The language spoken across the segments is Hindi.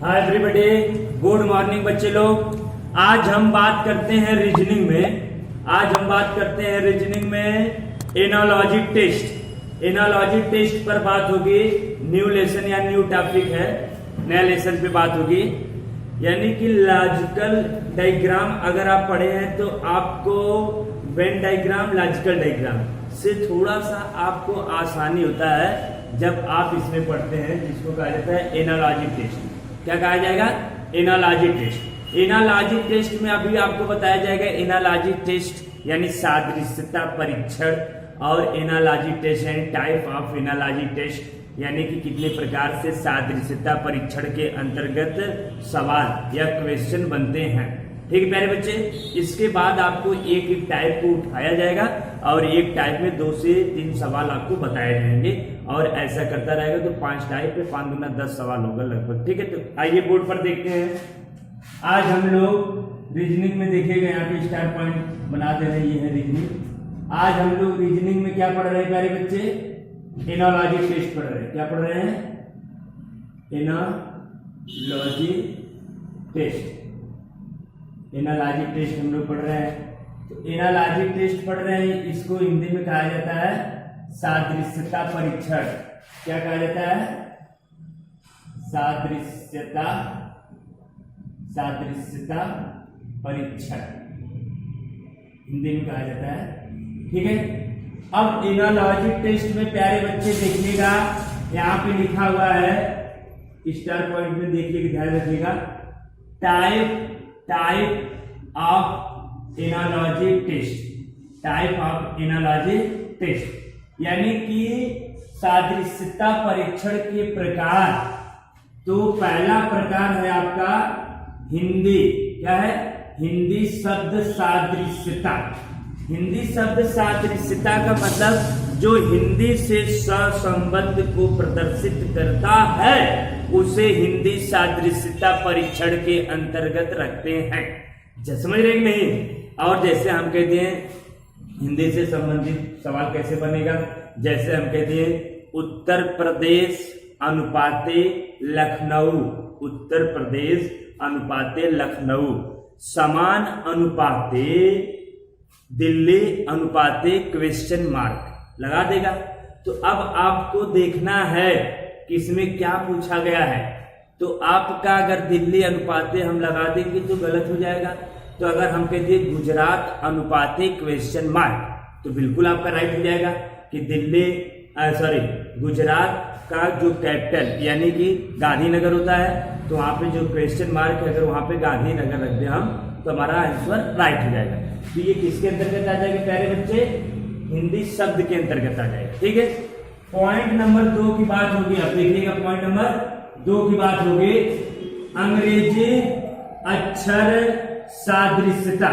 हाय एवरीबॉडी, गुड मॉर्निंग बच्चे लोग। आज हम बात करते हैं रीजनिंग में एनालॉजी टेस्ट। एनालॉजी टेस्ट पर बात होगी। न्यू लेसन या न्यू टॉपिक है, नया लेसन पे बात होगी। यानी कि लॉजिकल डायग्राम अगर आप पढ़े हैं तो आपको वेन डायग्राम, लॉजिकल डायग्राम से थोड़ा सा आपको आसानी होता है जब आप इसमें पढ़ते हैं, जिसको कहा जाता है एनालॉजी टेस्ट। क्या कहा जाएगा? Analogy test. एनालॉजी टेस्ट में अभी आपको बताया जाएगा एनालॉजी टेस्ट यानी सादृश्यता परीक्षण, और एनालॉजी टेस्ट यानी टाइप ऑफ एनालॉजी टेस्ट, यानी कि कितने प्रकार से सादृश्यता परीक्षण के अंतर्गत सवाल या क्वेश्चन बनते हैं। ठीक है प्यारे बच्चे, इसके बाद आपको एक एक टाइप को उठाया जाएगा और एक टाइप में 2 से 3 सवाल आपको बताए जाएंगे, और ऐसा करता रहेगा तो 5 टाइप पे 5 दूना 10 सवाल होगा लगभग। ठीक है, तो आइए बोर्ड पर देखते हैं। आज हम लोग रीजनिंग में देखेगा, यहाँ पे स्टार पॉइंट बना दे रहे हैं, ये है रीजनिंग। आज हम लोग रीजनिंग में क्या पढ़ रहे हैं प्यारे बच्चे? एनालॉजी टेस्ट पढ़ रहे हैं। क्या पढ़ रहे हैं? Analogy test. एनालॉजी टेस्ट हम लोग पढ़ रहे हैं। तो एनालॉजी टेस्ट पढ़ रहे हैं, इसको हिंदी में कहा जाता है सादृश्यता परीक्षण। क्या कहा जाता है? सादृश्यता परीक्षण हिंदी में कहा जाता है। ठीक है, अब एनालॉजी टेस्ट में प्यारे बच्चे देखिएगा, यहाँ पे लिखा हुआ है स्टार पॉइंट में, देखिए ध्यान रखिएगा, type of analogy test. Type of analogy test यानी कि सादृश्यता परीक्षण के प्रकार। तो पहला प्रकार है आपका हिंदी। क्या है? हिंदी शब्द सादृश्यता। हिंदी शब्द सादृश्यता का मतलब जो हिंदी से संबंध को प्रदर्शित करता है उसे हिंदी सादृश्यता परीक्षण के अंतर्गत रखते हैं। समझ रहे कि नहीं? और जैसे हम कहते हैं हिंदी से संबंधित सवाल कैसे बनेगा, जैसे हम कहते हैं उत्तर प्रदेश अनुपाते लखनऊ, उत्तर प्रदेश अनुपाते लखनऊ, समान अनुपाते दिल्ली अनुपाते क्वेश्चन मार्क लगा देगा। तो अब आपको देखना है कि इसमें क्या पूछा गया है। तो आपका अगर दिल्ली अनुपाते हम लगा देंगे तो गलत हो जाएगा। तो अगर हम कहते हैं गुजरात अनुपाते क्वेश्चन मार्क, तो बिल्कुल आपका राइट हो जाएगा कि गुजरात का जो कैपिटल यानी कि गांधीनगर होता है, तो वहां पे जो क्वेश्चन मार्क है, अगर वहां पे गांधीनगर रख दे हम तो हमारा आंसर राइट हो जाएगा। तो ये किसके अंतर्गत आ जाएगा प्यारे बच्चे? हिंदी शब्द के अंतर्गत आ जाएगा। ठीक है, पॉइंट नंबर 2 की बात होगी। अब देखिएगा, पॉइंट नंबर 2 की बात होगी अंग्रेजी अक्षर सादृश्यता,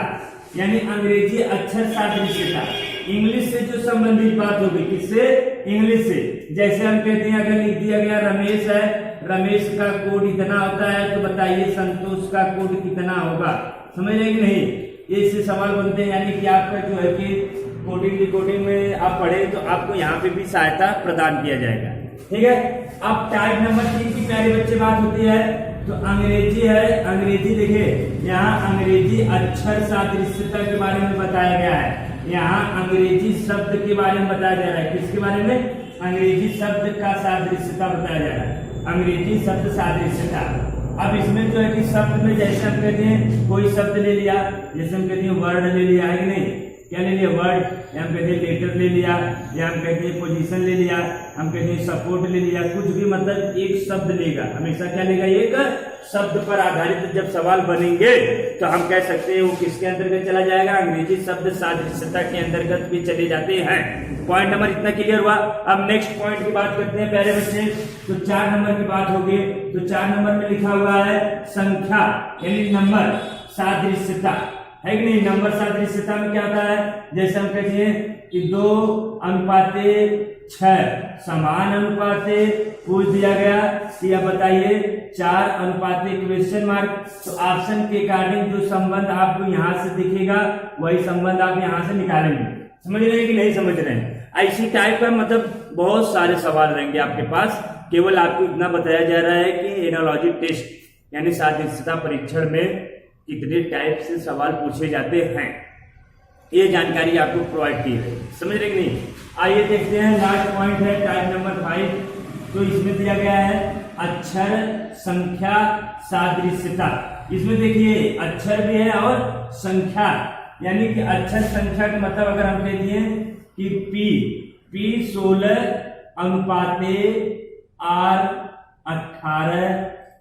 यानी अंग्रेजी अक्षर सादृश्यता। इंग्लिश से जो संबंधित बात होगी, किससे? इंग्लिश से। जैसे हम कहते हैं अगर लिख दिया गया रमेश है, रमेश का कोड इतना होता है, तो बताइए संतोष का कोड कितना होगा। समझ रहे कि नहीं? ये इससे सवाल बनते हैं, यानी कि आपका जो है कि कोडिंग रिकॉर्डिंग में आप पढ़े तो आपको यहाँ पे भी सहायता प्रदान किया जाएगा। ठीक है, अब टाइप नंबर 3 की प्यारे बच्चे बात होती है, तो अंग्रेजी है। अंग्रेजी देखिए, यहाँ अंग्रेजी अक्षर सादृश्यता के बारे में बताया गया है। यहाँ अंग्रेजी शब्द के बारे में बताया जा रहा है। किसके बारे में? अंग्रेजी शब्द का सादृश्यता बताया जा रहा है। अंग्रेजी शब्द सादृश्यता। अब इसमें जो है कि शब्द में जैसे हम कहते हैं कोई शब्द ले लिया, जैसे हम कहते हैं वर्ड ले लिया, है कि नहीं? क्या ले लिया? वर्ड, या हम कहते हैं लेटर ले लिया, या हम कहते हैं पोजीशन ले लिया, हम कहते हैं सपोर्ट ले लिया। कुछ भी मतलब एक शब्द लेगा, हमेशा क्या लेगा? एक शब्द पर आधारित जब सवाल बनेंगे तो हम कह सकते हैं वो किसके अंतर्गत चला जाएगा? अंग्रेजी शब्द सादृश्यता के अंतर्गत भी चले जाते हैं। पॉइंट नंबर इतना क्लियर हुआ। अब नेक्स्ट पॉइंट की बात करते हैं प्यारे बच्चे। तो 4 नंबर की बात होगी। तो 4 नंबर में लिखा हुआ है संख्या यानी नंबर सादृश्यता, है कि नहीं? नंबर सादृश्यता में क्या होता है? जैसे हम कहते हैं कि 2 अनुपाते 6 समान अनुपाते पूछ दिया गया, या बताइए 4 अनुपाते क्वेश्चन मार्क। तो ऑप्शन के अकॉर्डिंग जो संबंध आपको यहाँ से दिखेगा वही संबंध आप यहाँ से निकालेंगे। समझ रहे हैं कि नहीं समझ रहे हैं? ऐसी टाइप का मतलब बहुत सारे सवाल रहेंगे आपके पास। केवल आपको इतना बताया जा रहा है कि एनालॉजी टेस्ट यानी सादृश्यता परीक्षण में कितने टाइप से सवाल पूछे जाते हैं, ये जानकारी आपको प्रोवाइड की है। समझ रहे कि नहीं? आइए देखते हैं लास्ट पॉइंट है टाइप नंबर 5। तो इसमें दिया गया है अक्षर संख्या सादृश्यता। इसमें देखिए अक्षर भी है और संख्या, यानी कि अक्षर संख्या का मतलब अगर हम कह दिए कि P 16 अनुपाते R 18,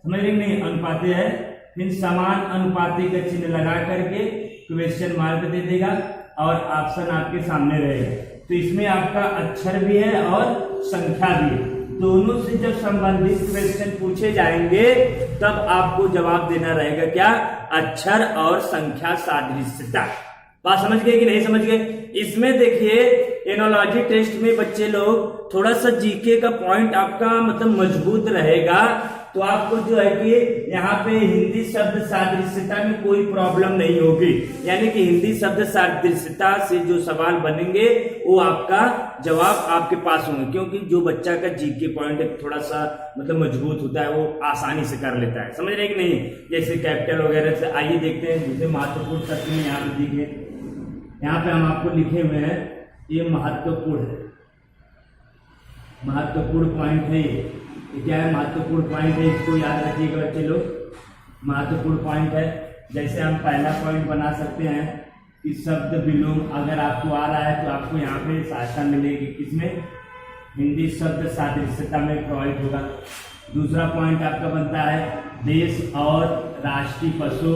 समझ रहे नहीं, अनुपाते है, फिर समान अनुपाते का चिन्ह लगा करके क्वेश्चन मार्क दे देगा और ऑप्शन आपके सामने रहेगा। तो इसमें आपका अक्षर भी है और संख्या भी है, दोनों से जब संबंधित क्वेश्चन पूछे जाएंगे तब आपको जवाब देना रहेगा क्या, अक्षर और संख्या सादृश्यता। बात समझ गए कि नहीं समझ गए? इसमें देखिए एनोलॉजी टेस्ट में बच्चे लोग थोड़ा सा जीके का पॉइंट आपका मतलब मजबूत रहेगा, तो आपको जो है कि यहाँ पे हिंदी शब्द सादृश्यता में कोई प्रॉब्लम नहीं होगी। यानी कि हिंदी शब्द सादृश्यता से जो सवाल बनेंगे वो आपका जवाब आपके पास होंगे, क्योंकि जो बच्चा का जीके पॉइंट थोड़ा सा मतलब मजबूत होता है वो आसानी से कर लेता है। समझ रहे कि नहीं? जैसे कैपिटल वगैरह से। आइए देखते हैं दूसरे महत्वपूर्ण तथ्य में यहाँ पे देखिए, यहाँ पे हम आपको लिखे हुए हैं, ये महत्वपूर्ण है, महत्वपूर्ण पॉइंट है। ये क्या है? महत्वपूर्ण पॉइंट है, इसको याद रखिएगा बच्चे लोग, महत्वपूर्ण पॉइंट है। जैसे हम पहला पॉइंट बना सकते हैं कि शब्द विलोम अगर आपको आ रहा है तो आपको यहाँ पे सहायता मिलेगी, किसमें? हिंदी शब्द सादृश्यता में प्रोवाइड होगा। दूसरा पॉइंट आपका बनता है देश और राष्ट्रीय पशु।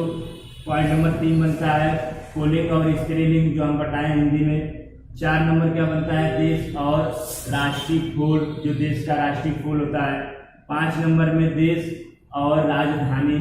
पॉइंट नंबर 3 बनता है पुल्लिंग और स्त्रीलिंग, जो हम बताएं हिंदी में। 4 नंबर क्या बनता है? देश और राष्ट्रीय फूल, जो देश का राष्ट्रीय फूल होता है। 5 नंबर में देश और राजधानी,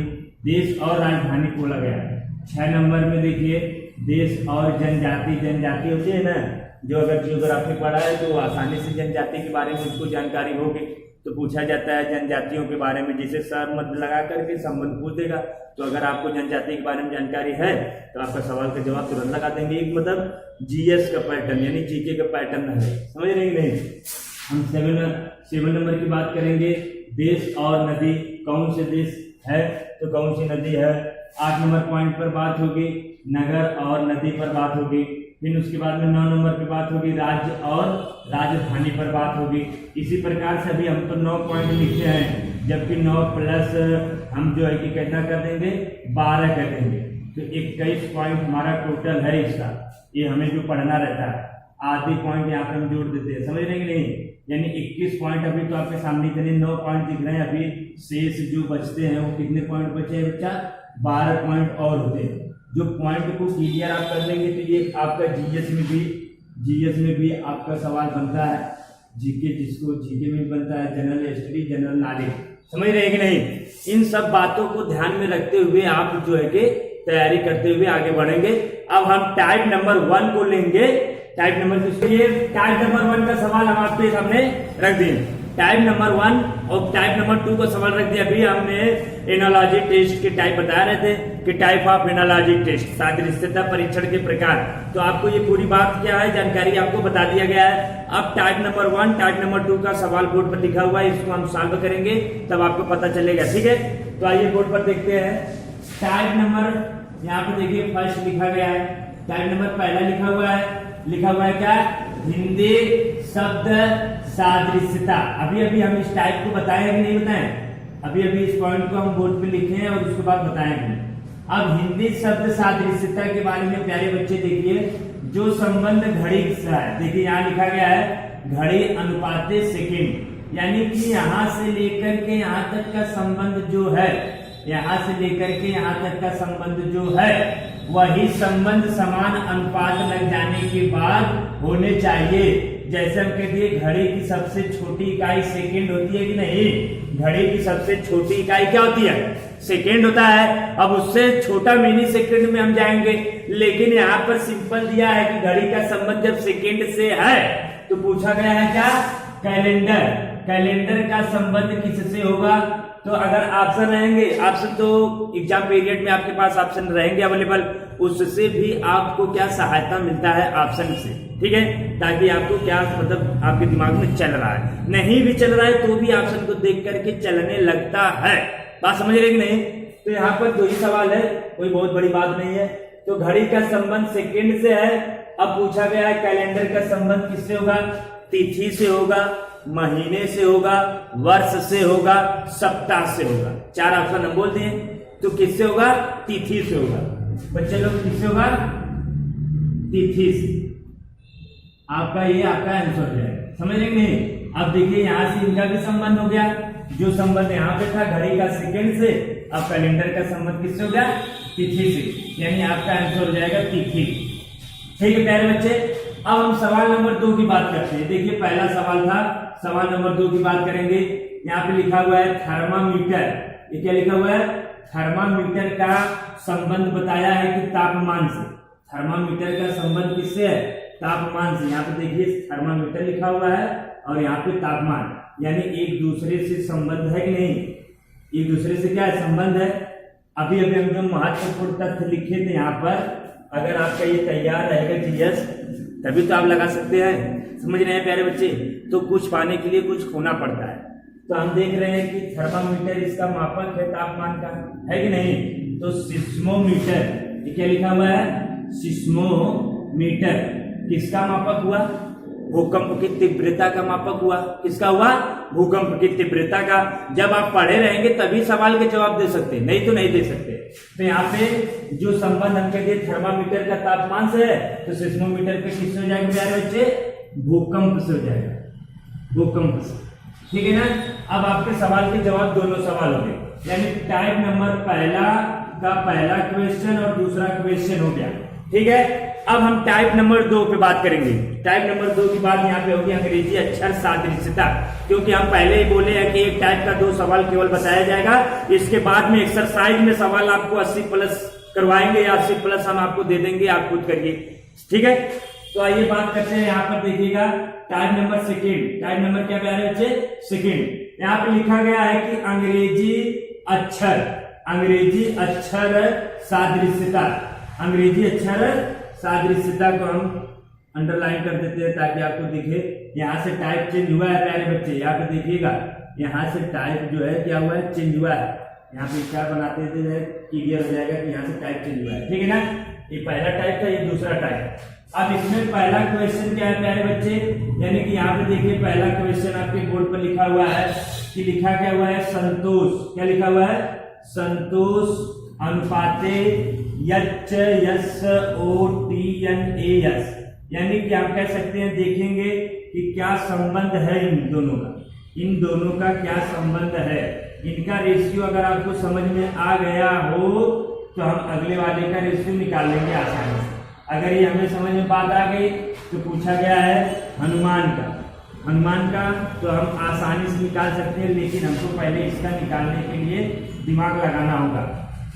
देश और राजधानी बोला गया है। 6 नंबर में देखिए देश और जनजाति, जनजाति होती है ना, जो अगर जियोग्राफी पढ़ा है तो आसानी से जनजाति के बारे में उसको जानकारी होगी, तो पूछा जाता है जनजातियों के बारे में, जैसे सर मत लगा करके संबंध पूछ देगा। तो अगर आपको जनजाति के बारे में जानकारी है तो आपका सवाल का जवाब तुरंत लगा देंगे। एक मतलब जीएस का पैटर्न यानी जीके का पैटर्न है, समझ रहे हैं नहीं? हम 7 नंबर की बात करेंगे, देश और नदी, कौन से देश है तो कौन सी नदी है। 8 नंबर पॉइंट पर बात होगी नगर और नदी पर बात होगी। फिर उसके बाद में 9 नंबर पे बात होगी राज्य और राजधानी पर बात होगी। इसी प्रकार से अभी हम तो 9 पॉइंट लिखे हैं, जबकि 9 प्लस हम जो है कि कितना कर देंगे, 12 कर देंगे, तो 21 पॉइंट हमारा टोटल है इसका। ये हमें जो पढ़ना रहता है, आधी पॉइंट यहाँ पे हम जोड़ देते हैं, समझ रहे हैं कि नहीं? यानी 21 पॉइंट अभी तो आपके सामने इतने 9 पॉइंट दिख रहे हैं, अभी शेष जो बचते हैं वो कितने पॉइंट बचे हैं बच्चा? 12 पॉइंट और होते हैं। जो पॉइंट को क्लियर आप कर लेंगे तो ये आपका जीएस में भी आपका सवाल बनता है, जीके जिसको जीके में बनता है, जनरल हिस्ट्री, जनरल नॉलेज, समझ रहे हैं कि नहीं? इन सब बातों को ध्यान में रखते हुए आप जो है कि तैयारी करते हुए आगे बढ़ेंगे। अब हम टाइप नंबर 1 को लेंगे। टाइप नंबर टाइप नंबर 1 का सवाल हम आपके सामने रख दिए। टाइप नंबर 1 और टाइप नंबर 2 का सवाल रख दिया। अभी हमने एनालॉजी टेस्ट के टाइप बता रहे थे कि टाइप ऑफ एनालॉजी टेस्ट, सादृश्यता परीक्षण के प्रकार। तो आपको ये पूरी बात क्या है जानकारी आपको बता दिया गया है। अब टाइप नंबर 1 टाइप नंबर 2 का सवाल बोर्ड पर लिखा हुआ है, इसको हम सॉल्व करेंगे तब आपको पता चलेगा, ठीक है? तो आइए बोर्ड पर देखते हैं। टाइप नंबर यहाँ पे देखिए फर्स्ट लिखा गया है, टाइप नंबर पहला लिखा हुआ है क्या? हिंदी शब्द सादृश्यता। अभी हम इस टाइप को बताएं कि नहीं बताएं? अभी इस पॉइंट को हम बोर्ड पे लिखे हैं और उसके बाद बताएंगे। अब हिंदी शब्द सादृश्यता के बारे में प्यारे बच्चे देखिए, जो संबंध घड़ी का है, देखिए यहाँ लिखा गया है घड़ी अनुपाते सेकेंड, यानी कि यहाँ से लेकर के यहाँ तक का संबंध जो है, यहाँ से लेकर के यहाँ तक का संबंध जो है, वही संबंध समान अनुपात लग जाने के बाद होने चाहिए। जैसे हम कहते हैं घड़ी की सबसे छोटी इकाई सेकंड होती है कि नहीं? घड़ी की सबसे छोटी इकाई क्या होती है? सेकंड होता है। अब उससे छोटा मिनी सेकंड में हम जाएंगे, लेकिन यहाँ पर सिंपल दिया है कि घड़ी का संबंध जब सेकंड से है तो पूछा गया है क्या? कैलेंडर का संबंध किससे होगा? तो अगर ऑप्शन रहेंगे, ऑप्शन तो एग्जाम पीरियड में आपके पास ऑप्शन रहेंगे अवेलेबल, उससे भी आपको क्या सहायता मिलता है ऑप्शन से, ठीक है? ताकि आपको क्या मतलब आपके दिमाग में चल रहा है, नहीं भी चल रहा है तो भी ऑप्शन को देख करके चलने लगता है। बात समझ रहे कि नहीं? तो यहाँ पर 2 ही सवाल है, कोई बहुत बड़ी बात नहीं है। तो घड़ी का संबंध सेकंड से है। अब पूछा गया है कैलेंडर का संबंध किससे होगा? तिथि से होगा, महीने से होगा, वर्ष से होगा, सप्ताह से होगा। 4 ऑप्शन हम बोल दिए। तो किससे होगा? तिथि से होगा। बच्चे लोग किससे होगा? तिथि से। आपका ये आपका आंसर हो जाएगा, समझ रहे नहीं? अब देखिए यहां से इनका भी संबंध हो गया, जो संबंध यहाँ पे था घड़ी का सेकंड से, अब कैलेंडर का संबंध किससे हो गया? तिथि से। यानी आपका आंसर हो जाएगा तिथि। ठीक है प्यारे बच्चे, अब हम सवाल नंबर 2 की बात करते हैं। देखिए पहला सवाल था, सवाल नंबर 2 की बात करेंगे। यहाँ पे लिखा हुआ है थर्मामीटर। ये क्या लिखा हुआ है? थर्मामीटर का संबंध बताया है कि तापमान से। थर्मामीटर का संबंध किससे है? तापमान से। यहाँ पे देखिए थर्मामीटर लिखा हुआ है और यहाँ पे तापमान, यानी एक दूसरे से संबंध है कि नहीं? एक दूसरे से क्या है? संबंध है। अभी हम जो महत्वपूर्ण तथ्य लिखे थे यहाँ पर, अगर आपका ये तैयार रहेगा जीएस तभी तो आप लगा सकते हैं। समझ रहे हैं प्यारे बच्चे? तो कुछ पाने के लिए कुछ खोना पड़ता है। तो हम देख रहे हैं कि थर्मामीटर इसका मापक है तापमान का, है कि नहीं? तो सिस्मोमीटर, ये क्या लिखा हुआ है? सिस्मोमीटर किसका मापक हुआ? भूकंप की तीव्रता का मापक हुआ। किसका हुआ? भूकंप की तीव्रता का। जब आप पढ़े रहेंगे तभी सवाल के जवाब दे सकते, नहीं तो नहीं दे सकते। तो यहाँ पे जो संबंध हम कहते हैं थर्मामीटर का तापमान से है, तो सिस्मोमीटर पे किससे हो जाएगा प्यारे बच्चे? भूकंप से हो जाएगा, भूकंप से। ठीक है ना? अब आपके सवाल के जवाब दोनों सवाल हो गए, यानी टाइप नंबर पहला का पहला क्वेश्चन और दूसरा क्वेश्चन हो गया। ठीक है, अब हम टाइप नंबर 2 पे बात करेंगे। टाइप नंबर 2 की बात यहाँ पे होगी अंग्रेजी अक्षर सादृश्यता, क्योंकि हम पहले ही बोले हैं कि एक टाइप का 2 सवाल केवल बताया जाएगा। इसके बाद में एक्सरसाइज में सवाल आपको 80+ करवाएंगे या 80+ हम आपको दे देंगे, आप खुद करिए। ठीक है, तो आइए बात करते हैं। यहाँ पर देखिएगा type number second. Type number क्या प्यारे बच्चे? सेकेंड। यहाँ पे लिखा गया है कि अंग्रेजी अक्षर सादृश्यता। अंग्रेजी अक्षर सादृश्यता को हम अंडरलाइन कर देते हैं ताकि आपको दिखे। यहाँ से टाइप चेंज हुआ है प्यारे बच्चे, यहाँ पे देखिएगा, यहाँ से टाइप जो है क्या हुआ है? चेंज हुआ है। यहाँ पे क्या बनाते थे क्लियर हो जाएगा कि यहाँ से टाइप चेंज हुआ है। ठीक है ना? ये पहला टाइप था, ये दूसरा टाइप। अब इसमें पहला क्वेश्चन क्या है प्यारे बच्चे? यानी कि यहाँ पे देखिए पहला क्वेश्चन आपके बोर्ड पर लिखा हुआ है कि लिखा क्या हुआ है? संतोष। क्या लिखा हुआ है? संतोष अनुपाते SOTNAS। यानी कि आप कह सकते हैं, देखेंगे कि क्या संबंध है इन दोनों का। इन दोनों का क्या संबंध है? इनका रेशियो अगर आपको समझ में आ गया हो तो हम अगले वाले का रेशियो निकाल लेंगे आसानी से। अगर ये हमें समझ में बात आ गई तो पूछा गया है हनुमान का तो हम आसानी से निकाल सकते हैं, लेकिन हमको पहले इसका निकालने के लिए दिमाग लगाना होगा।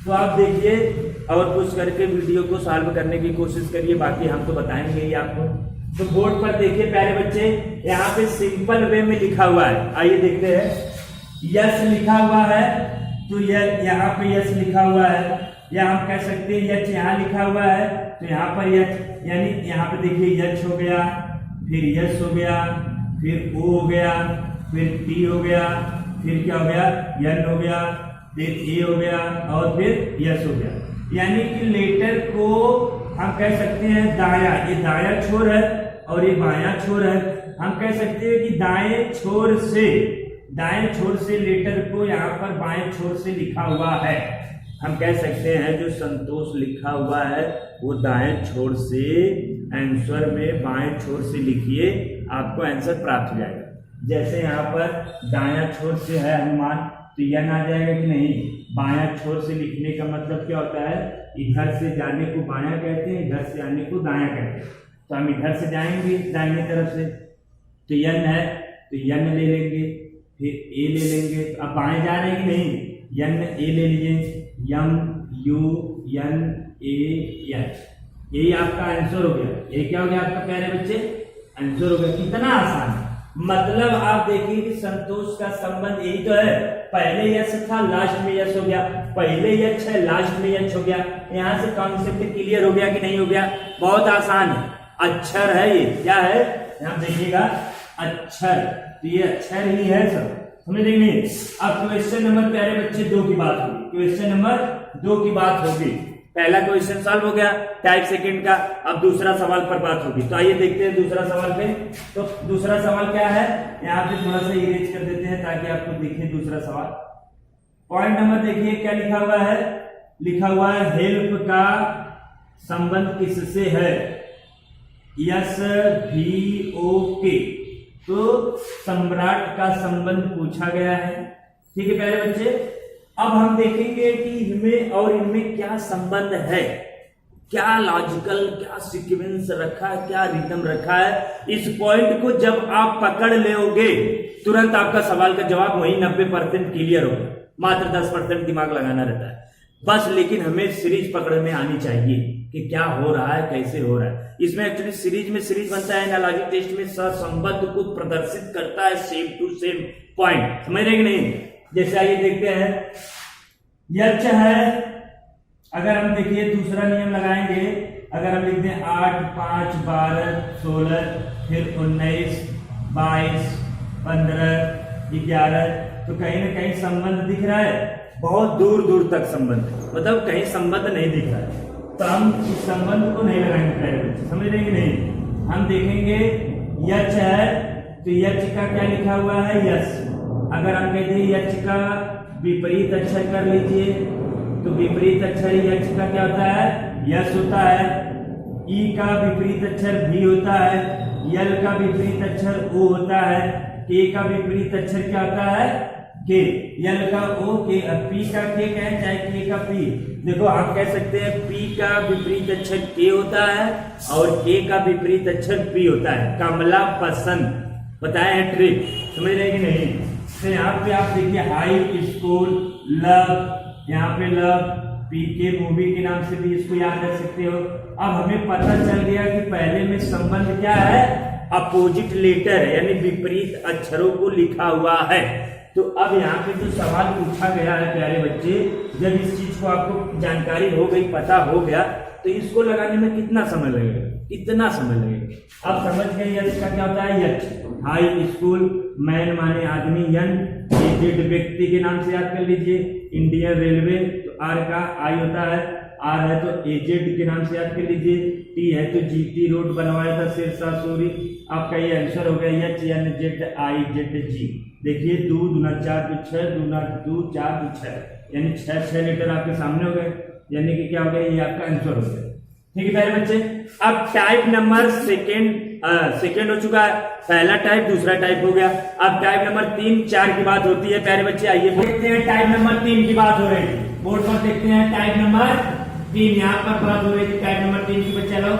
तो आप देखिए और कुछ करके वीडियो को सॉल्व करने की कोशिश करिए, बाकी हम तो बताएंगे ही आपको। तो बोर्ड पर देखिए प्यारे बच्चे, यहाँ पे सिंपल वे में लिखा हुआ है। आइए देखते हैं। यस लिखा हुआ है, तो यहाँ पे यस लिखा हुआ है, या हम कह सकते हैं यच यहाँ लिखा हुआ है, तो यहाँ पर यच, यानी यहाँ पे देखिए यच हो गया, फिर यस हो गया, फिर ओ हो गया, फिर टी हो गया, फिर क्या हो गया? यन हो गया, फिर ए हो गया और फिर यस हो गया। यानी कि लेटर को हम कह सकते हैं दाया, ये दाया छोर है और ये बायां छोर है। हम कह सकते हैं कि दाएं छोर से लेटर को यहाँ पर बाएं छोर से लिखा हुआ है। हम कह सकते हैं जो संतोष लिखा हुआ है वो दाएं छोर से, आंसर में बाएं छोर से लिखिए, आपको आंसर प्राप्त हो जाएगा। जैसे यहाँ पर दायां छोर से है हनुमान, तो यन आ जाएगा कि नहीं? बायां छोर से लिखने का मतलब क्या होता है? इधर से जाने को बायां कहते हैं, इधर से आने को दायां कहते हैं। तो हम इधर से जाएंगे दाहिनी तरफ से, तो यन है तो यन ले लेंगे, फिर ए ले लेंगे। अब बाएं जा रहे हैं कि नहीं? यन ए ले लीजिए, M U N A H, यही आपका आंसर हो गया। ये क्या हो गया आपका प्यारे बच्चे? आंसर हो गया। कितना आसान है। मतलब आप देखिए कि संतोष का संबंध यही तो है, पहले यश था लास्ट में यश हो गया, पहले यश है लास्ट में यश हो गया। यहाँ से कॉन्सेप्ट क्लियर हो गया कि नहीं हो गया? बहुत आसान है। अक्षर है, ये क्या है? यहाँ देखिएगा अक्षर, तो ये अक्षर ही है सब, समझ रहे? अब क्वेश्चन नंबर प्यारे बच्चे 2 की बात होगी। क्वेश्चन नंबर 2 की बात होगी। पहला क्वेश्चन सॉल्व हो गया टाइप सेकंड का, अब दूसरा सवाल पर बात होगी। तो आइए देखते हैं दूसरा सवाल पे। तो दूसरा सवाल क्या है, यहाँ पे थोड़ा सा इरेज कर देते हैं ताकि आपको दिखे दूसरा सवाल। पॉइंट नंबर देखिए क्या लिखा हुआ है, लिखा हुआ है हेल्प का संबंध किससे है, यस भी ओके। तो सम्राट का संबंध पूछा गया है, ठीक है प्यारे बच्चे। अब हम देखेंगे कि इनमें और इनमें क्या संबंध है, क्या लॉजिकल, क्या सीक्वेंस रखा है, क्या रिदम रखा है। इस पॉइंट को जब आप पकड़ लोगे तुरंत आपका सवाल का जवाब वही 90% क्लियर होगा, मात्र 10% दिमाग लगाना रहता है बस। लेकिन हमें सीरीज पकड़ में आनी चाहिए कि क्या हो रहा है, कैसे हो रहा है। इसमें एक्चुअली सीरीज बनता है, एनालॉजी टेस्ट में सहसंबंध को प्रदर्शित करता है, सेम टू सेम पॉइंट, समझ रहे कि नहीं। जैसे आइए देखते हैं, यच है, अगर हम देखिए दूसरा नियम लगाएंगे, अगर हम लिख दें 8, 5, 12, 16, फिर 19, 22, 15, 11, तो कहीं ना कहीं संबंध दिख रहा है, बहुत दूर दूर तक संबंध, मतलब कहीं संबंध नहीं दिख रहा है। तो हम इस संबंध को नहीं लगाएंगे, समझ रहे कि नहीं। हम देखेंगे यच है, तो यच का क्या लिखा हुआ है, यस। अगर हम कहते हैं यच का विपरीत अक्षर कर लीजिए, तो विपरीत अक्षर यच का क्या होता है, यस होता है। ई का विपरीत अक्षर भी होता है, यल का विपरीत अक्षर ओ होता है, के का विपरीत अक्षर क्या होता है, के। यल का ओ, के, पी का के कहें चाहे के का पी। देखो आप कह सकते हैं पी का विपरीत अक्षर के होता है और के का विपरीत अक्षर पी होता है। कमला पसंद, बताया है ट्रिक, समझ रहे कि नहीं। तो यहाँ पे आप देखिए हाई स्कूल, लव, यहाँ पे लव, पीके मूवी के नाम से भी इसको याद रख सकते हो। अब हमें पता चल गया कि पहले में संबंध क्या है, अपोजिट लेटर यानी विपरीत अक्षरों को लिखा हुआ है। तो अब यहाँ पे जो सवाल पूछा गया है प्यारे बच्चे, जब इस चीज को आपको जानकारी हो गई, पता हो गया, तो इसको लगाने में कितना समय लगेगा, कितना समय लगेगा। अब समझ गए यच का क्या होता है, यच। हाई स्कूल, मैन माने आदमी, यन एजेड व्यक्ति के नाम से याद कर लीजिए। इंडियन रेलवे, तो आर का आई होता है, आर है तो एजेड के नाम से याद कर लीजिए। टी है तो जीटी रोड बनवाया था शेरशाह सूरी। आपका ये आंसर हो गया H N Z I Z G. देखिए 2 दूना 4 तो 6, 2 4 तो 6, यानी 6 लीटर आपके सामने हो गए, यानी कि क्या हो गया, ये आपका आंसर हो गया। ठीक है प्यारे बच्चे। अब टाइप नंबर सेकेंड हो चुका है, पहला टाइप दूसरा टाइप हो गया। अब टाइप नंबर 3, 4 की बात होती है प्यारे बच्चे। आइए देखते हैं टाइप नंबर 3 की बात हो रही है, बोर्ड पर देखते हैं टाइप नंबर 3, यहाँ पर बात हो रही थी टाइप नंबर 3 की। बच्चे लोग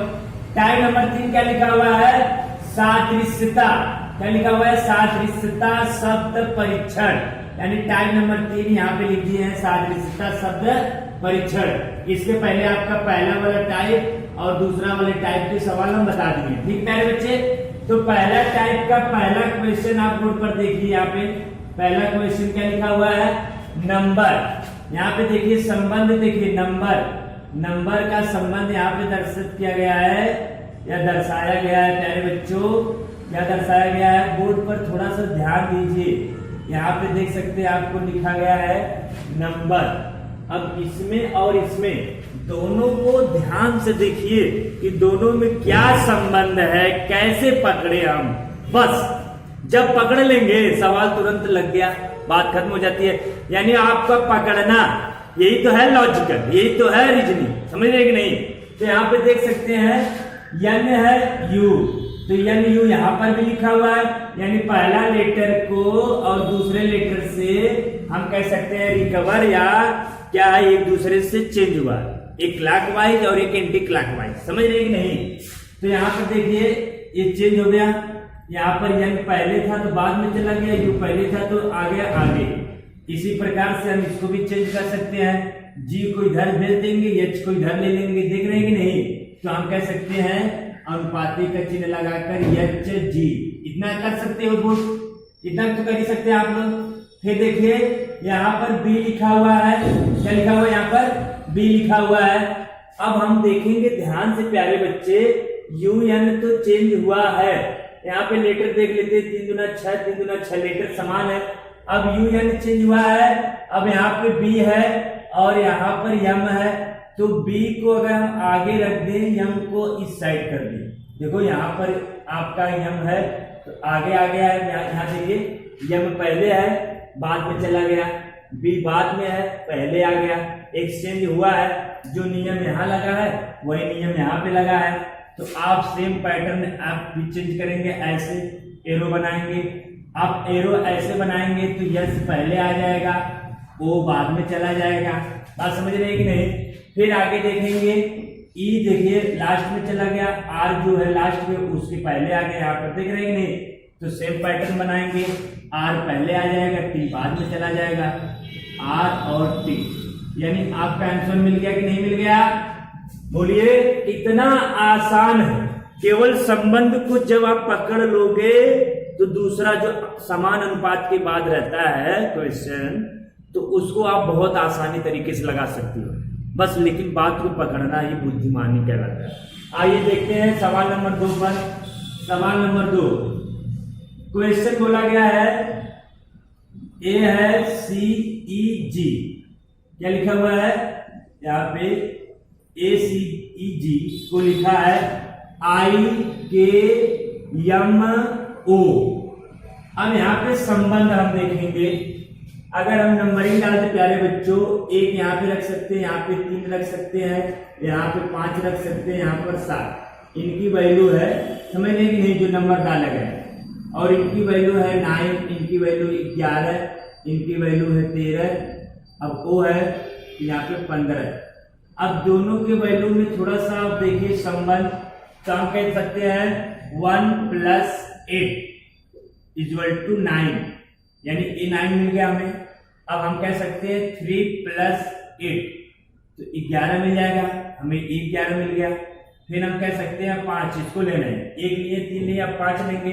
टाइप नंबर 3 क्या लिखा हुआ है, सादृश्यता। क्या लिखा हुआ है, सादृश्यता शब्द परीक्षण, यानी टाइप नंबर 3 यहाँ पे लिख दिए हैं सादृश्यता शब्द परीक्षण। इसके पहले आपका पहला वाला टाइप और दूसरा वाले टाइप के सवाल हम बता देंगे, ठीक प्यारे बच्चे। तो पहला टाइप का पहला क्वेश्चन आप बोर्ड पर देखिए, यहाँ पे पहला क्वेश्चन क्या लिखा हुआ है, नंबर। यहाँ पे देखिए संबंध, देखिए नंबर का संबंध यहाँ पे दर्शित किया गया है या दर्शाया गया है प्यारे बच्चों, क्या दर्शाया गया है, बोर्ड पर थोड़ा सा ध्यान दीजिए। यहाँ पे देख सकते हैं आपको लिखा गया है नंबर। अब इसमें और इसमें दोनों को ध्यान से देखिए कि दोनों में क्या संबंध है, कैसे पकड़े हम। बस जब पकड़ लेंगे सवाल तुरंत लग गया, बात खत्म हो जाती है। यानी आपका पकड़ना, यही तो है लॉजिकल, यही तो है रीजनिंग, समझ रहे कि नहीं। तो यहाँ पे देख सकते हैं यन है यू, तो यन यू यहाँ पर भी लिखा हुआ है, यानी पहला लेटर को और दूसरे लेटर से हम कह सकते हैं रिकवर या क्या है, एक दूसरे से चेंज हुआ, एक क्लॉकवाइज और एक एंटी क्लॉकवाइज, समझ रहे कि नहीं। तो यहाँ पर देखिए ये चेंज हो गया, यहाँ पर यन पहले था तो बाद में चला गया, यू पहले था तो आ गया आगे। इसी प्रकार से हम इसको भी चेंज कर सकते हैं, जी को इधर भेज देंगे, एच को इधर ले लेंगे, देख रहे हैं कि नहीं। तो हम कह सकते हैं अनुपाती का चिन्ह लगाकर एच जी, इतना कर सकते हो बोर्ड, इतना तो कर ही सकते हैं आप लोग। फिर देखिए यहाँ पर बी लिखा हुआ है, क्या लिखा हुआ है यहाँ पर, बी लिखा हुआ है। अब हम देखेंगे ध्यान से प्यारे बच्चे, यू एन तो चेंज हुआ है, यहाँ पे लेटर देख लेते हैं, 3 दूना 6, 3 दूना 6 लेटर समान है। अब यू एन चेंज हुआ है, अब यहाँ पे बी है और यहाँ पर यम है, तो बी को अगर हम आगे रख दें, यम को इस साइड कर दें, देखो यहाँ पर आपका यम है तो आगे आ गया है, यहाँ देखिए यम पहले है बाद में चला गया, बी बाद में है पहले आ गया, एक्सचेंज हुआ है, जो नियम यहाँ लगा है वही नियम यहाँ पे लगा है। तो आप सेम पैटर्न आप भी चेंज करेंगे, ऐसे एरो बनाएंगे, आप एरो ऐसे बनाएंगे तो यस पहले आ जाएगा, ओ बाद में चला जाएगा, बात समझ रहे हैं कि नहीं। फिर आगे देखेंगे, ई देखिए लास्ट में चला गया, आर जो है लास्ट में उसके पहले आ गया, यहाँ पर देख रहे हैं नहीं, तो सेम पैटर्न बनाएंगे, आर पहले आ जाएगा, टी बाद में चला जाएगा, आर और टी, यानी आपका आंसर मिल गया कि नहीं मिल गया, बोलिए। इतना आसान है, केवल संबंध को जब आप पकड़ लोगे तो दूसरा जो समान अनुपात के बाद रहता है क्वेश्चन, तो उसको आप बहुत आसानी तरीके से लगा सकते हो, बस लेकिन बात को पकड़ना ही बुद्धिमानी कहलाता है। आइए देखते हैं सवाल नंबर 2 पर। सवाल नंबर 2 क्वेश्चन बोला गया है, ए है सी ई जी, क्या लिखा हुआ है यहाँ पे, ए सी ई जी को लिखा है आई के एम ओ। अब यहाँ पे संबंध हम देखेंगे, अगर हम नंबरिंग डालते प्यारे बच्चों, एक यहाँ पे रख सकते हैं, यहाँ पे 3 रख सकते हैं, यहाँ पे 5 रख सकते हैं, यहाँ पर 7, इनकी वैल्यू है, समझने की नहीं जो नंबर डाला गया है, और इनकी वैल्यू है 9, इनकी वैल्यू 11, इनकी वैल्यू है 13, अब ओ है यहाँ पे 15। अब दोनों के वैल्यू में थोड़ा सा आप देखिए संबंध, तो हम कह सकते हैं 1 + 8 = 9, यानी ये 9 मिल गया हमें। अब हम कह सकते हैं 3 + 8 तो 11 मिल जाएगा, हमें 11 मिल गया। फिर हम कह सकते हैं 5, इसको लेना है, 1 लिए 3 लिए, अब 5 लेंगे,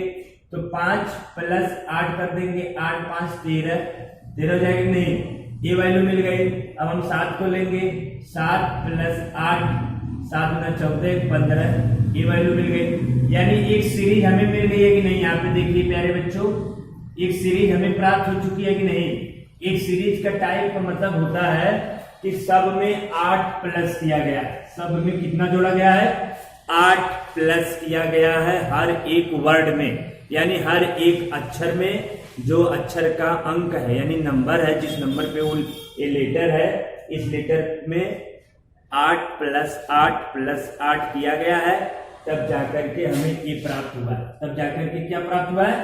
तो 5 + 8 कर देंगे, 8 × 5 = 13 हो जाएगा नहीं, ये वैल्यू मिल गई। अब हम 7 को लेंगे, 7 + 8 7 × 14 15, ये वैल्यू मिल गई। यानी एक सीरीज हमें मिल गई है कि नहीं, यहाँ पे देखिए प्यारे बच्चों, एक सीरीज हमें प्राप्त हो चुकी है कि नहीं। एक सीरीज का टाइप का मतलब होता है कि सब में 8 प्लस किया गया, सब में कितना जोड़ा गया है, 8 प्लस किया गया है हर एक वर्ड में, यानी हर एक अक्षर में जो अक्षर का अंक है यानी नंबर है, जिस नंबर पे वो ये लेटर है, इस लेटर में 8 + 8 + 8 किया गया है, तब जाकर के हमें ये प्राप्त हुआ है। तब जाकर के क्या प्राप्त हुआ है,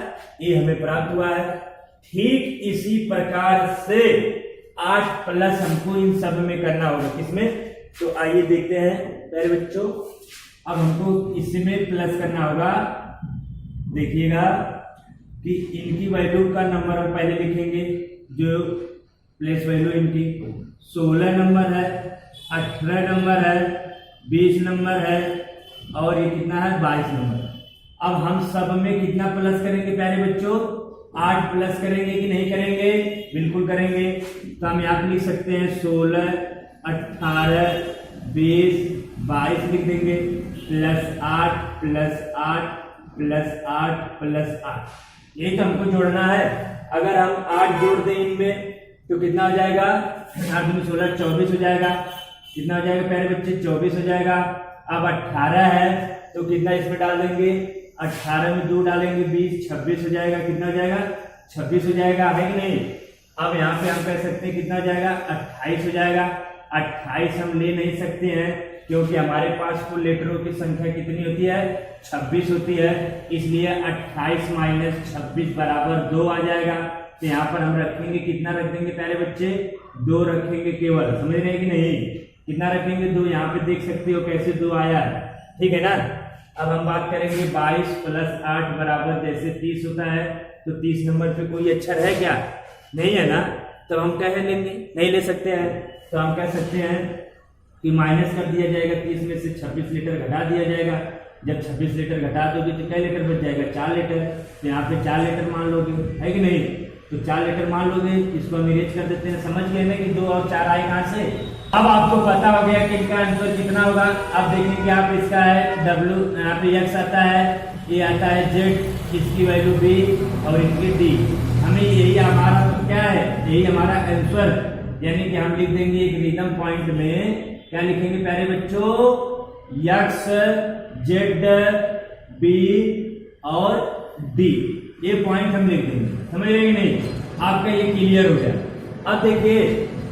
ये हमें प्राप्त हुआ है। ठीक इसी प्रकार से 8 प्लस हमको इन सब में करना होगा, किसमें, तो आइए देखते हैं प्यारे बच्चों। अब हमको इसमें प्लस करना होगा, देखिएगा कि इनकी वैल्यू का नंबर हम पहले लिखेंगे, जो प्लेस वैल्यू इनकी 16 नंबर है, 18 नंबर है, 20 नंबर है, और ये कितना है 22 नंबर। अब हम सब में कितना प्लस करेंगे प्यारे बच्चों, 8 प्लस करेंगे कि नहीं करेंगे, बिल्कुल करेंगे। तो हम यहाँ पे लिख सकते हैं 16 18 20 22 लिख देंगे, +8 + 8 + 8 + 8, यही तो हमको जोड़ना है। अगर हम 8 जोड़ दें इनमें तो कितना हो जाएगा, 8 × 16 24 हो जाएगा, कितना हो जाएगा प्यारे बच्चे, 24 हो जाएगा। अब 18 है तो कितना इसमें डाल देंगे, 18 में 2 डालेंगे, 20 26 हो जाएगा, कितना हो जाएगा 26 हो जाएगा, है कि नहीं। अब यहाँ पे हम कह सकते हैं कितना हो जाएगा, 28 हो जाएगा। 28 हम ले नहीं सकते हैं क्योंकि हमारे पास कुल लेटरों की संख्या कितनी होती है, 26 होती है, इसलिए 28 - 26 = 2 आ जाएगा। तो यहाँ पर हम रखेंगे, कितना रख देंगे प्यारे बच्चे, 2 रखेंगे केवल, समझ रहे हैं कि नहीं, कितना रखेंगे 2, यहाँ पे देख सकते हो कैसे 2 आया है, ठीक है ना। अब हम बात करेंगे 22 + 8 बराबर जैसे 30 होता है, तो 30 नंबर पे कोई अक्षर है क्या, नहीं है ना, तो हम कह लेंगे नहीं ले सकते हैं, तो हम कह सकते हैं कि माइनस कर दिया जाएगा, 30 में से 26 लीटर घटा दिया जाएगा। जब 26 लीटर घटा दोगे तो क्या लीटर बच जाएगा, 4 लीटर, तो यहाँ पे 4 लीटर मान लोगे, है कि नहीं, तो 4 लीटर मान लोगे। इसको हम इरेज कर देते हैं, समझ गए ना कि 2 और 4 आए कहाँ से। अब आपको पता हो गया कि इनका आंसर कितना होगा। अब देखेंगे आप, इसका है W, यहाँ पे X आता है, ये आता है Z, इसकी वैल्यू B और इनकी D। हमें यही हमारा क्या है, यही हमारा आंसर यानी कि हम लिख देंगे एक रिदम पॉइंट में क्या लिखेंगे प्यारे बच्चों, एक्स, जेड, बी और डी, ये पॉइंट हम लिख देंगे। समझ रहे कि नहीं, आपका ये क्लियर हो जाए। अब देखिए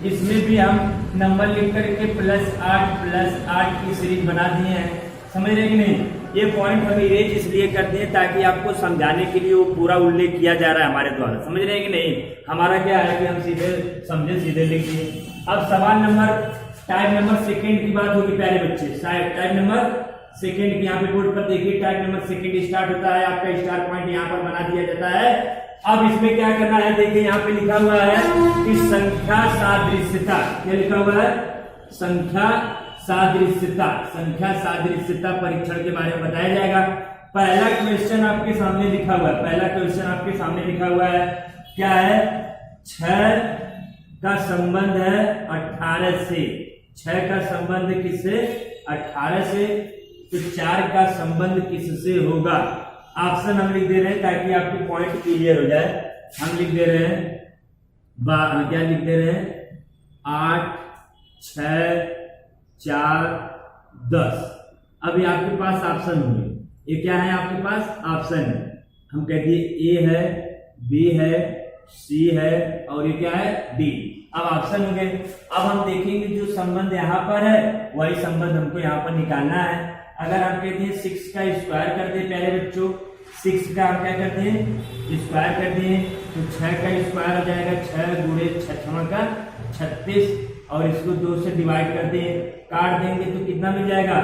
इसमें भी हम नंबर लिख करके +8 की सीरीज बना दिए हैं। समझ रहे कि नहीं, ये पॉइंट हम इरेज इसलिए करते हैं ताकि आपको समझाने के लिए वो पूरा उल्लेख किया जा रहा है हमारे द्वारा। समझ रहे हैं कि नहीं, हमारा क्या है कि हम सीधे समझे सीधे लिख दिए। अब सवाल नंबर टाइप नंबर सेकंड की बात होगी प्यारे बच्चे। टाइप नंबर सेकंड की यहाँ पे बोर्ड पर देखिए, टाइप नंबर सेकंड स्टार्ट होता है, आपका स्टार पॉइंट यहाँ पर बना दिया जाता है। अब इसमें क्या करना है, देखिए यहाँ पे लिखा हुआ है कि संख्या सादृश्यता, क्या लिखा हुआ है, संख्या सादृश्यता, संख्या सादृश्यता परीक्षण के बारे में बताया जाएगा। पहला क्वेश्चन आपके सामने लिखा हुआ है, पहला क्वेश्चन आपके सामने लिखा हुआ है, क्या है, 6 का संबंध है 18 से, 6 का संबंध किससे, 18 से, तो 4 का संबंध किससे होगा। ऑप्शन हम लिख दे रहे हैं ताकि आपकी पॉइंट क्लियर हो जाए। हम लिख दे रहे हैं क्या लिख दे रहे हैं, 8, 6, 4, 10। अभी आपके पास ऑप्शन होंगे, ये क्या है आपके पास ऑप्शन है, हम कह दिए ए है, बी है, सी है और ये क्या है डी। अब ऑप्शन हो गए। अब हम देखेंगे जो संबंध यहाँ पर है वही संबंध हमको यहाँ पर निकालना है। अगर हम कहते हैं 6 का स्क्वायर कर दे प्यारे बच्चों, 6 का हम क्या करते हैं स्क्वायर कर दिए तो 6 का स्क्वायर हो जाएगा, 6 गुणे 6 का 36 और इसको 2 से डिवाइड कर दें, काट देंगे तो कितना मिल जाएगा,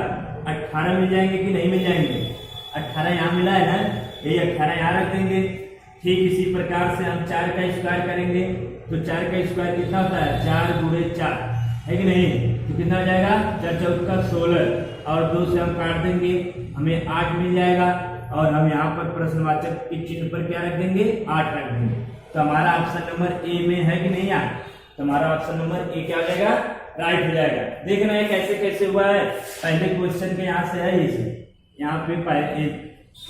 18 मिल जाएंगे कि नहीं मिल जाएंगे, 18 यहाँ मिला है ना, यही 18 यहाँ रख देंगे। ठीक इसी प्रकार से हम 4 का स्क्वायर करेंगे तो 4 का स्क्वायर कितना होता है, 4 गुणे 4 है कि नहीं, तो कितना हो जाएगा, 4 चौक का 16 और 2 से हम काट देंगे, हमें 8 मिल जाएगा और हम यहाँ पर प्रश्नवाचक के चिन्ह पर क्या रख देंगे, 8 रख देंगे। तो हमारा ऑप्शन नंबर ए में है कि नहीं यार, तो हमारा ऑप्शन नंबर ए क्या हो जाएगा, राइट हो जाएगा। देखना है कैसे कैसे हुआ है, पहले क्वेश्चन के यहाँ से है, इसे यहाँ पे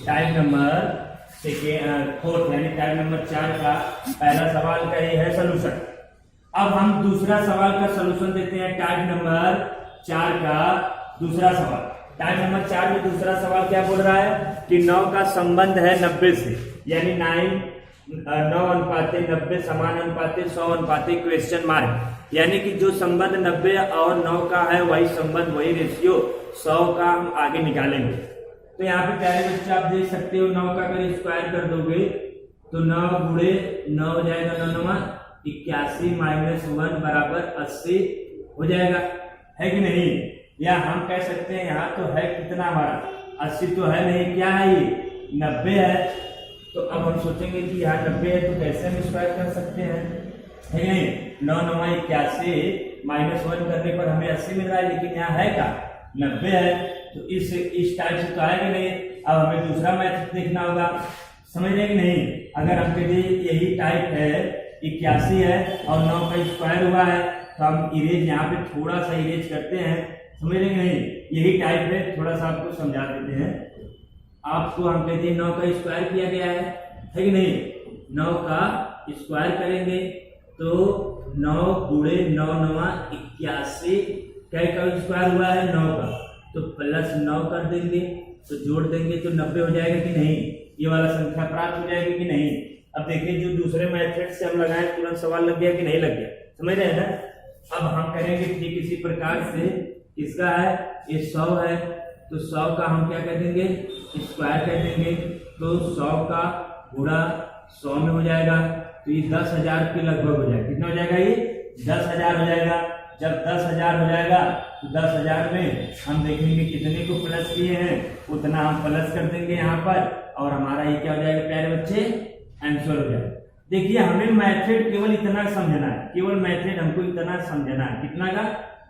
टाइप नंबर फोर्थ यानी टाइप नंबर 4 का पहला सवाल का ये है सोल्यूशन। अब हम दूसरा सवाल का सोल्यूशन देते हैं, टाइप नंबर 4 का दूसरा सवाल। टाइप नंबर 4 में दूसरा सवाल क्या बोल रहा है कि 9 का संबंध है 90 से, यानी 9:90 समान अनुपाते 100 अनुपाते क्वेश्चन मार्क, यानी कि जो संबंध 90 और 9 का है वही संबंध वही रेशियो 100 का हम आगे निकालेंगे। तो यहाँ पे प्यारे बच्चे आप देख सकते हो 9 का अगर स्क्वायर कर दोगे तो 9 गुणे 9 हो जाएगा, 9 81 माइनस 1 बराबर 80 हो जाएगा, है कि नहीं। या हम कह सकते हैं यहाँ तो है कितना हमारा 80 तो है नहीं, क्या है ये 90 है। तो अब हम सोचेंगे कि यहाँ 90 है तो कैसे हम स्क्वायर कर सकते हैं, है नहीं। 9 9 81 माइनस 1 करने पर हमें 80 मिल रहा है, लेकिन यहाँ है क्या 90 है, तो इस टाइप से तो आएगा नहीं। अब हमें दूसरा मैथ देखना होगा, समझ रहे कि नहीं। अगर हम कहते यही टाइप है 81 है और 9 का स्क्वायर हुआ है तो हम इरेज यहाँ पे थोड़ा सा इरेज करते हैं, समझ रहे कि नहीं। यही टाइप है, थोड़ा सा आपको समझा देते हैं। आपको हम कहते हैं 9 का स्क्वायर किया गया है कि नहीं, 9 का स्क्वायर करेंगे तो 9 गुणे 9 9 81 क्या का स्क्वायर हुआ है 9 का, तो प्लस 9 कर देंगे तो जोड़ देंगे तो 90 हो जाएगा कि नहीं, ये वाला संख्या प्राप्त हो जाएगी कि नहीं। अब देखिए जो दूसरे मेथड से हम लगाए तुरंत सवाल लग गया कि नहीं लग गया, समझ रहे हैं ना। अब हम करेंगे ठीक इसी प्रकार से, इसका है ये 100 है तो 100 का हम क्या कर देंगे स्क्वायर कर देंगे, तो 100 का गुणा 100 में हो जाएगा, तो ये 10,000 के लगभग हो जाएगा। कितना हो जाएगा, ये 10,000 हो जाएगा। जब 10,000 हो जाएगा तो 10,000 में हम देखेंगे कितने को प्लस किए हैं उतना हम प्लस कर देंगे यहाँ पर, और हमारा ये क्या हो जाएगा प्यारे बच्चे, आंसर हो जाएगा। देखिए हमें मेथड केवल इतना समझना है, केवल मेथड हमको इतना समझना है, कितना का,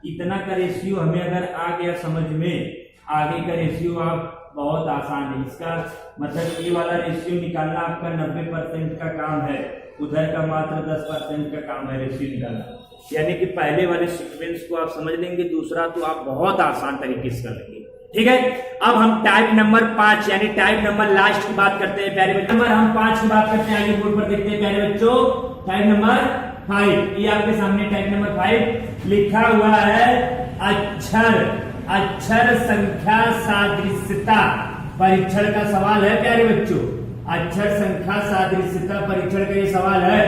इतना का रेशियो हमें अगर आ गया समझ में, आगे का रेशियो आप बहुत आसान है। इसका मतलब ये वाला रेशियो निकालना आपका 90% का काम है, उधर का मात्र 10% का काम है रेशियो निकालना। यानी कि पहले वाले सीक्वेंस को आप समझ लेंगे, दूसरा तो आप बहुत आसान तरीके से कर लेंगे, ठीक है। अब हम टाइप नंबर 5 यानी टाइप नंबर लास्ट की बात करते हैं प्यारे बच्चों। नंबर हम 5 की बात करते हैं, आगे बोर्ड पर देखते हैं प्यारे बच्चों। टाइप नंबर 5, ये आपके सामने टैग नंबर 5 लिखा हुआ है। अक्षर संख्या सादृश्यता परीक्षण का सवाल है प्यारे बच्चों, अक्षर संख्या सादृश्यता परीक्षण का ये सवाल है।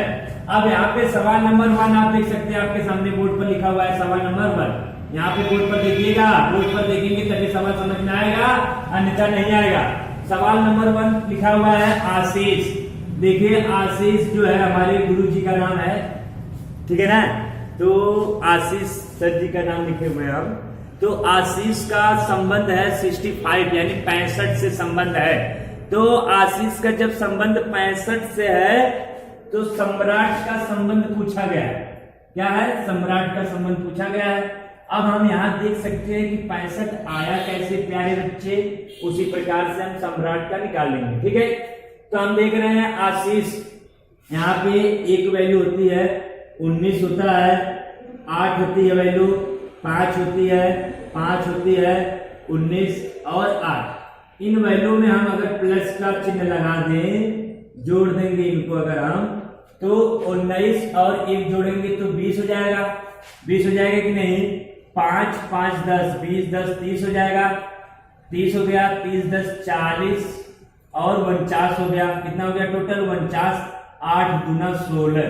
अब यहाँ पे सवाल नंबर 1 आप देख सकते हैं, आपके सामने बोर्ड पर लिखा हुआ है सवाल नंबर 1। यहाँ पे बोर्ड पर देखिएगा, बोर्ड पर देखेंगे तभी सवाल समझ में आएगा, अन्यथा नहीं आएगा। सवाल नंबर 1 लिखा हुआ है आशीष। देखिए आशीष जो है हमारे गुरु जी का नाम है, ठीक है ना। तो आशीष सर जी का नाम लिखे हुए हैं हम। तो आशीष का संबंध है 65 यानी 65 से संबंध है। तो आशीष का जब संबंध 65 से है तो सम्राट का संबंध पूछा गया है। क्या है? सम्राट का संबंध पूछा गया है। अब हम यहाँ देख सकते हैं कि 65 आया कैसे प्यारे बच्चे, उसी प्रकार से हम सम्राट का निकाल लेंगे, ठीक है। तो हम देख रहे हैं आशीष, यहाँ पे एक वैल्यू होती है 19 होता है, 8 होती है वैल्यू, 5 होती है, 5 होती है, 19 और 8। इन वैल्यू में हम अगर प्लस का चिन्ह लगा दें, जोड़ देंगे इनको अगर हम, तो 19 और 1 जोड़ेंगे तो 20 हो जाएगा। 20 हो जाएगा कि नहीं? 5 5 10 20 10 30 हो जाएगा। 30 हो गया, 30 10 40 और 49 हो गया। कितना हो गया टोटल? 49। 8 गुना 16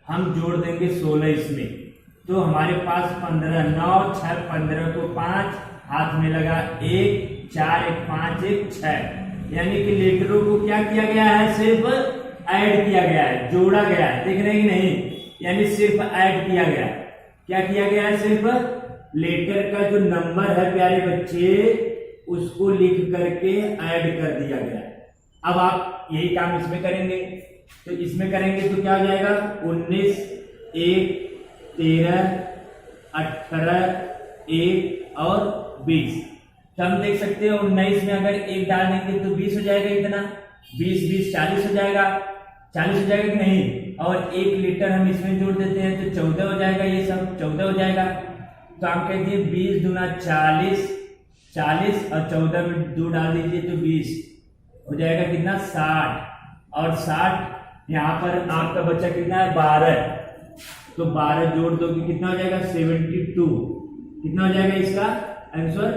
हम जोड़ देंगे 16 इसमें, तो हमारे पास 15, 9 6 15 को 5 हाथ में लगा 1 4 1 5 1 6, यानी कि लेटरों को क्या किया गया है? सिर्फ ऐड किया गया है, जोड़ा गया है। देख रहे हैं कि नहीं? यानी सिर्फ ऐड किया गया है। क्या किया गया है? सिर्फ लेटर का जो नंबर है प्यारे बच्चे, उसको लिख करके ऐड कर दिया गया है। अब आप यही काम इसमें करेंगे, तो इसमें करेंगे तो क्या हो जाएगा? 19 1 13 18 1 और 20। तो हम देख सकते हैं 19 में अगर 1 डाल देंगे तो 20 हो जाएगा। इतना 20 20 40 हो जाएगा। 40 हो जाएगा कि नहीं? और 1 लीटर हम इसमें जोड़ देते हैं तो 14 हो जाएगा। ये सब 14 हो जाएगा। तो आप कह दिए 20 दूना 40, 40 और 14 में 2 डाल दीजिए तो 20 हो जाएगा। कितना? 60। और 60 यहाँ पर आपका बच्चा कितना है? 12। तो 12 जोड़ दो कि कितना हो जाएगा? 72। कितना हो जाएगा इसका आंसर?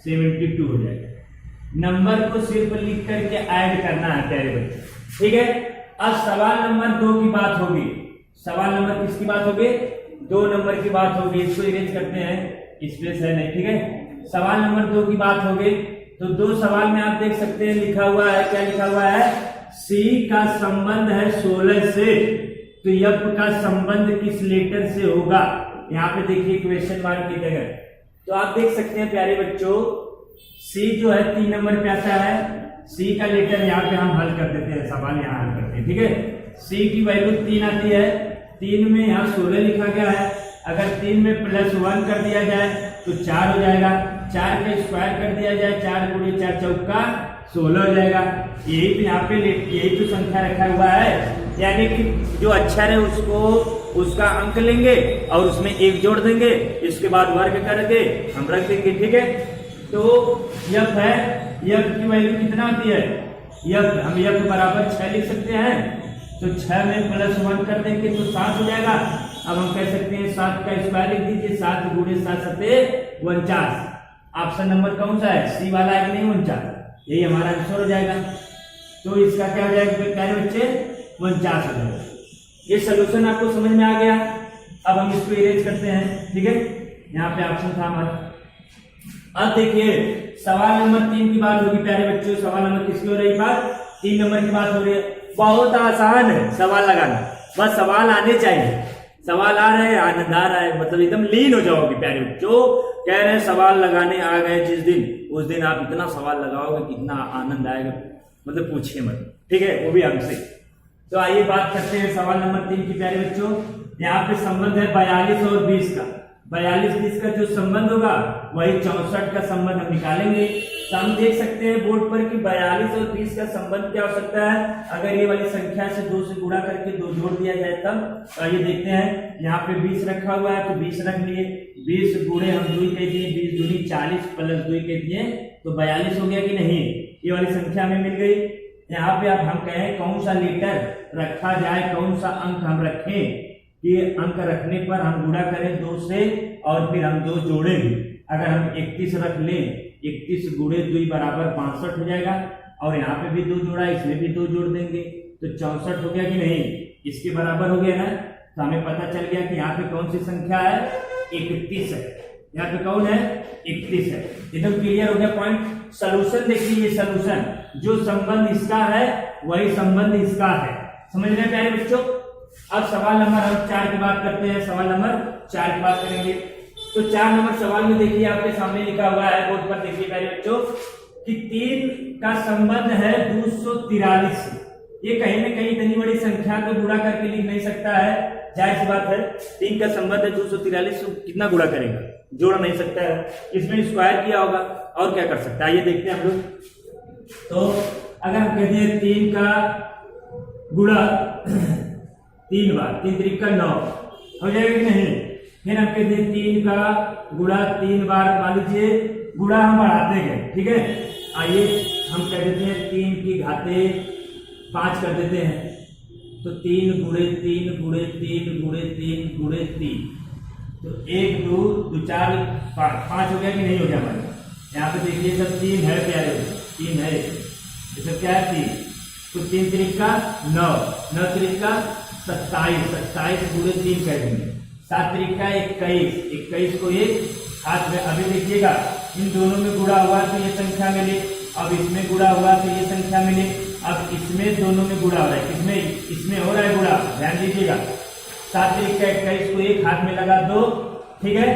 72 हो जाएगा। नंबर को सिर्फ लिख करके ऐड करना है प्यारे बच्चे, ठीक है। अब सवाल नंबर 2 की बात होगी। सवाल नंबर किसकी बात होगी? 2 नंबर की बात होगी। इसको इरेज करते हैं, स्पेस है नहीं, ठीक है। सवाल नंबर 2 की बात होगी। तो 2 सवाल में आप देख सकते हैं लिखा हुआ है, क्या लिखा हुआ है? सी का संबंध है 16 से, तो एफ का संबंध किस लेटर से होगा? यहाँ पे देखिए क्वेश्चन मार्क की जगह। तो आप देख सकते हैं प्यारे बच्चों, सी जो है 3 नंबर पे आता है। सी का लेटर यहाँ पे हम हल कर देते हैं, सवाल यहाँ हल करते हैं, ठीक है। सी की वैल्यू 3 आती है। 3 में यहाँ 16 लिखा गया है। अगर 3 में +1 कर दिया जाए तो 4 हो जाएगा। 4 का स्क्वायर कर दिया जाए, 4 गुणे 4 चौका 16 हो जाएगा। यही तो यहाँ पे यही तो संख्या रखा हुआ है, यानी कि जो अक्षर है उसको उसका अंक लेंगे और उसमें 1 जोड़ देंगे, इसके बाद वर्ग करके हम रख देंगे, ठीक है। तो यफ है, यफ की वैल्यू कितना आती है? यफ हम यफ बराबर 6 लिख सकते हैं। तो 6 में +1 कर देंगे तो 7 हो जाएगा। अब हम कह सकते हैं 7 का स्क्वायर लिख दीजिए, 7 गुणे 7 7 49। ऑप्शन नंबर कौन सा है? सी वाला है कि नहीं? 49। यही हमारा आंसर हो जाएगा। तो इसका क्या हो जाएगा प्यारे बच्चे? 49 हो जाएगा। ये सोल्यूशन आपको समझ में आ गया। अब हम इसको इरेज करते हैं, ठीक है। यहाँ पे ऑप्शन था हमारा। अब देखिए सवाल नंबर 3 की बात होगी प्यारे बच्चों। सवाल नंबर किसकी हो रही है बात? 3 नंबर की बात हो रही है। बहुत आसान है सवाल लगाना, बस सवाल आने चाहिए। सवाल आ रहे हैं, आनंद आ रहा है, मतलब एकदम लीन हो जाओगे प्यारे बच्चों। कह रहे हैं सवाल लगाने आ गए जिस दिन, उस दिन आप इतना सवाल लगाओगे कि इतना आनंद आएगा, मतलब पूछिए मत, ठीक है, वो भी हमसे। तो आइए बात करते हैं सवाल नंबर 3 की प्यारे बच्चों। यहाँ पे संबंध है 42 और 20 का। 42-20 का जो संबंध होगा वही 64 का संबंध हम निकालेंगे। तो हम देख सकते हैं बोर्ड पर कि 42 और 20 का संबंध क्या हो सकता है? अगर ये वाली संख्या से 2 से गुणा करके 2 जोड़ दिया जाए तब। तो ये देखते हैं, यहाँ पे 20 रखा हुआ है तो 20 रख लिए। 20 गुणे हम 2 कह दिए, 20 दूनी 40 + 2 कह दिए तो 42 हो गया कि नहीं? ये वाली संख्या हमें मिल गई। यहाँ पे अब हम कहें कौन सा लीटर रखा जाए, कौन सा अंक हम रखें, कि अंक रखने पर हम गुणा करें 2 से और फिर हम 2 जोड़ेंगे। अगर हम 31 रख लें, 31 गुणे 2 बराबर 62 हो जाएगा, और यहाँ पे भी 2 जोड़ा, इसमें भी 2 जोड़ देंगे तो 64 हो गया कि नहीं, इसके बराबर हो गया ना। तो हमें पता चल गया कि यहाँ पे कौन सी संख्या है, 31 है। यहाँ पे कौन है, 31 है। एकदम क्लियर हो गया पॉइंट। सॉल्यूशन देखिए, ये सॉल्यूशन जो संबंध इसका है वही संबंध इसका है, समझ रहे हैं प्यारे बच्चों। अब सवाल नंबर हम 4 की बात करते हैं, सवाल नंबर 4 की बात करेंगे। तो 4 नंबर सवाल में देखिए आपके सामने लिखा हुआ है बोर्ड पर, देखिए प्यारे बच्चों कि 3 का संबंध है 243 से। ये कहीं ना कहीं इतनी बड़ी संख्या को गुणा करके लिख नहीं सकता है, जाहिर सी बात है। 3 का संबंध है 243 से, कितना गुणा करेगा, जोड़ नहीं सकता है, इसमें स्क्वायर किया होगा और क्या कर सकता है, ये देखते हैं हम लोग। तो अगर हम कहते हैं 3 का गुणा 3 बार, 3 त्रिक का 9 हो जाएगा कि नहीं। फिर हम कहते हैं 3 का गुणा 3 बार, मान लीजिए गुणा हम बढ़ाते गए, ठीक है। आइए हम कह देते हैं 3 की घाते 5 कर देते हैं, तो 3 गुणे 3 गुणे 3 गुणे 3 गुणे 3, तो 1 2 2 4 5 हो गया कि नहीं हो गया हमारे। यहाँ पे देखिए सब 3 है प्यारे, 3 है, ये सब क्या है 3, तो 3 त्रिक का 9, 9 त्रिक का 27, 27 गुणे 3 कह देंगे, 7 त्रिक का 21, 21 को 1 हाथ में। अभी देखिएगा इन दोनों में गुणा हुआ तो ये संख्या मिली, अब इसमें गुणा हुआ तो ये संख्या मिली, अब इसमें दोनों में गुणा हो रहा है, किसमें, इसमें हो रहा है गुणा, ध्यान दीजिएगा। 7 त्रिक का 21 को 1 हाथ में लगा 2, ठीक है।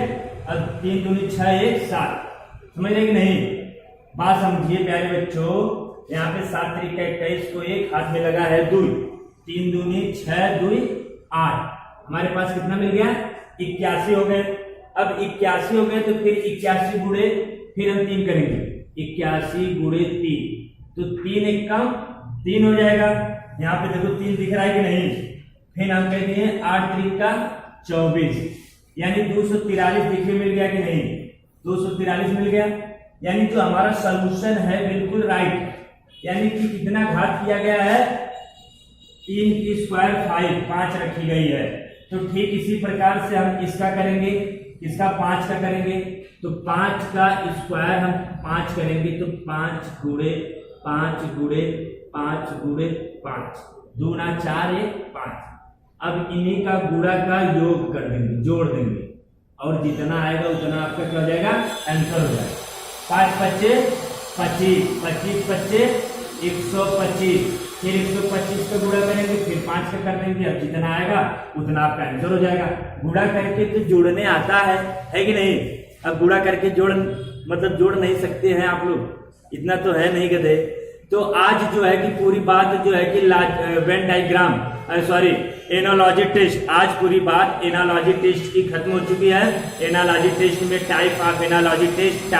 अब 3 दूनी 6 1 7, समझ रहे कि नहीं। बात समझिए प्यारे बच्चों, यहाँ पे 7 त्रिक का 21 को 1 हाथ में लगा है 2, 3 दूनी 6 2 8, हमारे पास कितना मिल गया, 81 हो गए। अब 81 हो गए तो फिर 81 गुणे, फिर हम 3 करेंगे, 81 गुणे 3, तो 3 एक कम 3 हो जाएगा। यहाँ पे देखो 3 दिख रहा है कि नहीं। फिर हम कहते हैं 8 त्रिक का 24, यानी 243 देखिए मिल गया कि नहीं, 243 मिल गया। यानी जो हमारा सॉल्यूशन है बिल्कुल राइट, यानी कि कितना घात किया गया है, 3 की स्क्वायर 5 रखी गई है। तो ठीक इसी प्रकार से हम इसका करेंगे, इसका 5 का करेंगे, तो 5 का स्क्वायर हम 5 करेंगे, तो 5 गुणे 5 गुणे 5 गुणे 5, 2 ना 4 1 5। अब इन्हीं का गुणा का योग कर देंगे, जोड़ देंगे, और जितना आएगा उतना आपका क्या हो जाएगा, आंसर हो जाएगा। 5 25 25, 25 25 125, फिर 125 का गुणा करेंगे, फिर 5 का कर देंगे, अब जितना आएगा उतना आपका आंसर हो जाएगा। गुणा करके तो जोड़ने आता है कि नहीं। अब गुणा करके जोड़ नहीं सकते हैं आप लोग, इतना तो है नहीं गधे। तो आज जो है कि पूरी बात जो है कि Venn diagram sorry analogy test, आज पूरी बात एनालॉजी टेस्ट की खत्म हो चुकी है। एनालॉजी टेस्ट में टाइप ऑफ एनालॉजी टेस्ट,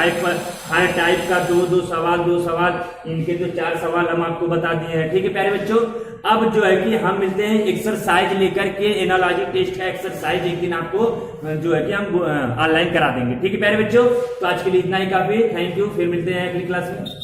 हर टाइप का 2 सवाल, इनके तो 4 सवाल हम आपको बता दिए हैं, ठीक है प्यारे बच्चों। अब जो है कि हम मिलते हैं एक्सरसाइज लेकर के, एनालॉजी टेस्ट का एक्सरसाइज एक दिन आपको जो है कि हम ऑनलाइन करा देंगे, ठीक है प्यारे बच्चों। तो आज के लिए इतना ही काफी, थैंक यू, फिर मिलते हैं अगली क्लास में।